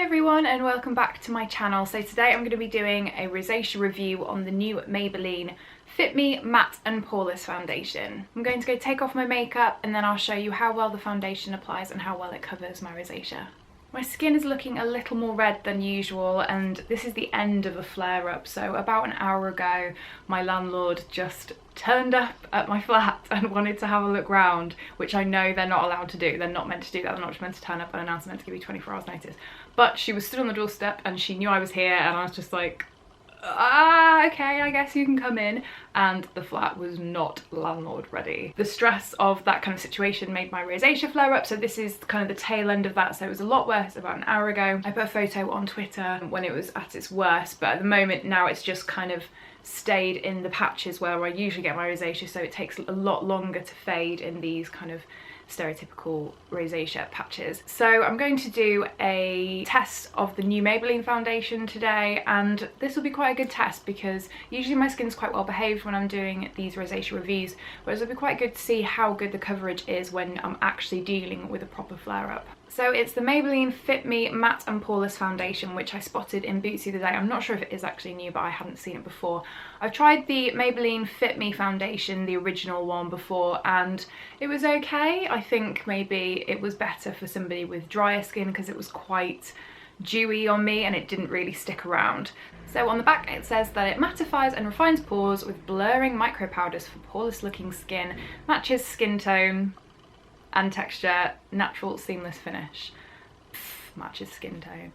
everyone and welcome back to my channel. So today I'm going to be doing a rosacea review on the new Maybelline Fit Me Matte and Poreless foundation. I'm going to go take off my makeup and then I'll show you how well the foundation applies and how well it covers my rosacea. My skin is looking a little more red than usual and this is the end of a flare-up. So about an hour ago my landlord just turned up at my flat and wanted to have a look round, which I know they're not allowed to do. They're not meant to do that. They're not just meant to turn up and announce, meant to give you 24 hours notice. But she was stood on the doorstep and she knew I was here and I was just like, okay, I guess you can come in. And the flat was not landlord ready. The stress of that kind of situation made my rosacea flare up, so this is kind of the tail end of that. So it was a lot worse about an hour ago. I put a photo on Twitter when it was at its worst, but at the moment now it's just kind of stayed in the patches where I usually get my rosacea, so it takes a lot longer to fade in these kind of stereotypical rosacea patches. So I'm going to do a test of the new Maybelline foundation today, and this will be quite a good test because usually my skin's quite well behaved when I'm doing these rosacea reviews, whereas it'll be quite good to see how good the coverage is when I'm actually dealing with a proper flare-up. So it's the Maybelline Fit Me Matte and Poreless foundation, which I spotted in Boots the other day. I'm not sure if it is actually new, but I hadn't seen it before. I've tried the Maybelline Fit Me foundation, the original one, before, and it was okay. I think maybe it was better for somebody with drier skin because it was quite dewy on me and it didn't really stick around. So on the back it says that it mattifies and refines pores with blurring micro powders for poreless looking skin, matches skin tone and texture, natural seamless finish. Matches skin tone.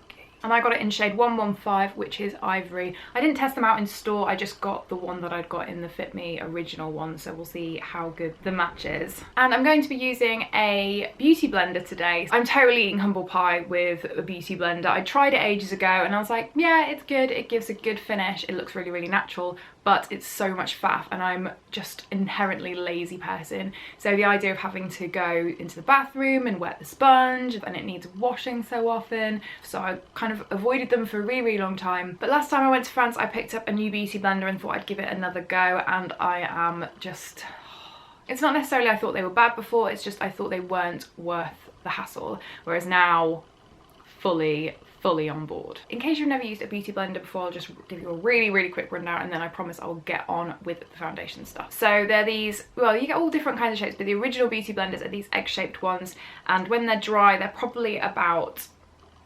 Okay. And I got it in shade 115, which is ivory. I didn't test them out in store, I just got the one that I'd got in the Fit Me original one, so we'll see how good the match is. And I'm going to be using a beauty blender today. I'm totally eating humble pie with a beauty blender. I tried it ages ago and I was like, yeah, it's good, it gives a good finish, it looks really, really natural, but it's so much faff and I'm just inherently lazy person. So the idea of having to go into the bathroom and wet the sponge, and it needs washing so often, so I kind of avoided them for a really, really long time. But last time I went to France I picked up a new beauty blender and thought I'd give it another go, and I am just... It's not necessarily I thought they were bad before, it's just I thought they weren't worth the hassle, whereas now fully on board. In case you've never used a beauty blender before, I'll just give you a really, really quick rundown and then I promise I'll get on with the foundation stuff. So they're these, well, you get all different kinds of shapes, but the original beauty blenders are these egg-shaped ones, and when they're dry they're probably about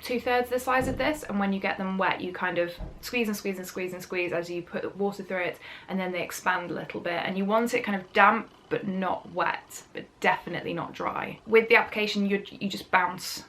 2/3 the size of this, and when you get them wet you kind of squeeze and squeeze and squeeze and squeeze as you put water through it, and then they expand a little bit, and you want it kind of damp but not wet, but definitely not dry. With the application you just bounce.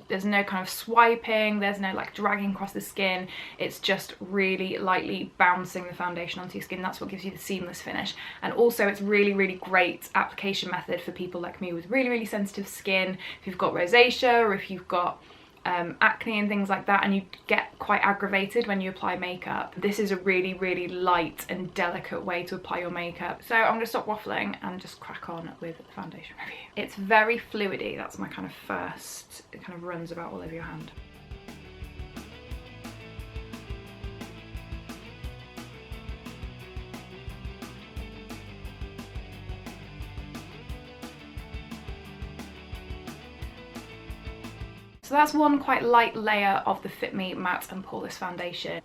There's no kind of swiping, there's no like dragging across the skin, it's just really lightly bouncing the foundation onto your skin. That's what gives you the seamless finish. And also it's really, really great application method for people like me with really, really sensitive skin, if you've got rosacea or if you've got acne and things like that and you get quite aggravated when you apply makeup. This is a really, really light and delicate way to apply your makeup. So I'm going to stop waffling and just crack on with the foundation review. It's very fluidy, that's my kind of first, it kind of runs about all over your hand. So that's one quite light layer of the Fit Me Matte and Poreless foundation.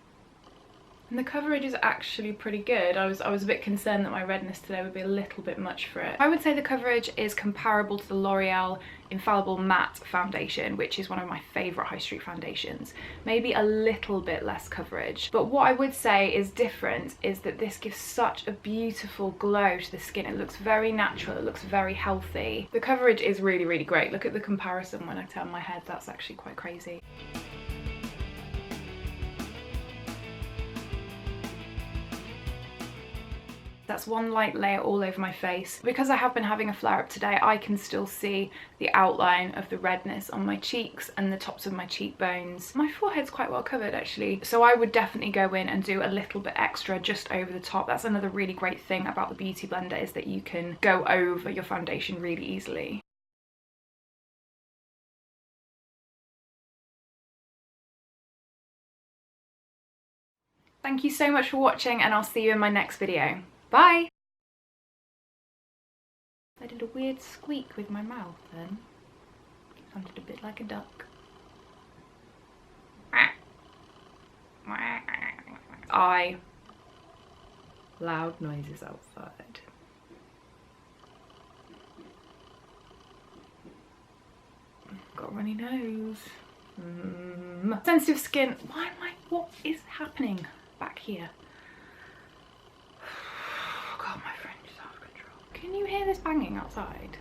And the coverage is actually pretty good. I was a bit concerned that my redness today would be a little bit much for it. I would say the coverage is comparable to the L'Oreal Infallible Matte foundation, which is one of my favourite high street foundations. Maybe a little bit less coverage. But what I would say is different is that this gives such a beautiful glow to the skin. It looks very natural, it looks very healthy. The coverage is really, really great. Look at the comparison when I turn my head, that's actually quite crazy. That's one light layer all over my face. Because I have been having a flare-up today, I can still see the outline of the redness on my cheeks and the tops of my cheekbones. My forehead's quite well covered actually, so I would definitely go in and do a little bit extra just over the top. That's another really great thing about the beauty blender, is that you can go over your foundation really easily. Thank you so much for watching and I'll see you in my next video. Bye! I did a weird squeak with my mouth then. Sounded a bit like a duck. eye. Loud noises outside. Got a runny nose. Sensitive skin. What is happening back here? God, my French is out of control. Can you hear this banging outside?